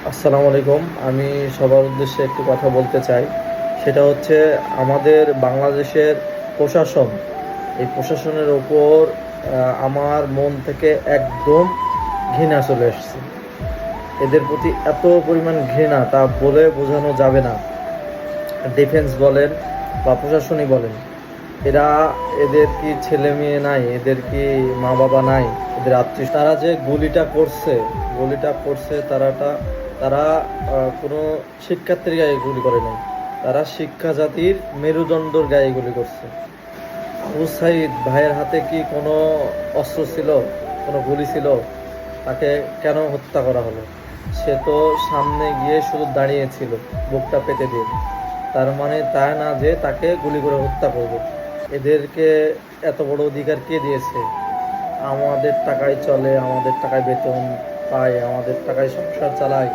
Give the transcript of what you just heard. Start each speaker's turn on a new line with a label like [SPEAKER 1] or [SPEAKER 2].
[SPEAKER 1] আসসালামু আলাইকুম। আমি সবার উদ্দেশ্যে একটি কথা বলতে চাই। সেটা হচ্ছে আমাদের বাংলাদেশের প্রশাসন। এই প্রশাসনের ওপর আমার মন থেকে একদম ঘৃণা চলে এসেছে। এদের প্রতি এত পরিমাণ ঘৃণা তা বলে বোঝানো যাবে না। ডিফেন্স বলেন বা প্রশাসনই বলেন, এরা এদের কি ছেলে মেয়ে নাই? এদের কি মা বাবা নাই? এদের আত্মীয় তারা যে গুলিটা করছে তারা কোনো শিক্ষার্থীর গায়ে গুলি করে নাই। তারা শিক্ষা জাতির মেরুদণ্ডর গায়ে গুলি করছে। আবু সাইদ ভাইয়ের হাতে কি কোনো অস্ত্র ছিল? কোনো গুলি ছিল? তাকে কেন হত্যা করা হলো? সে তো সামনে গিয়ে শুধু দাঁড়িয়েছিল বুকটা পেতে দিয়ে। তার মানে তা না যে তাকে গুলি করে হত্যা করবে। এদেরকে এত বড় অধিকার কে দিয়েছে? আমাদের টাকায় চলে, আমাদের টাকায় বেতন পায়, আমাদের টাকায় সংসার চালায়।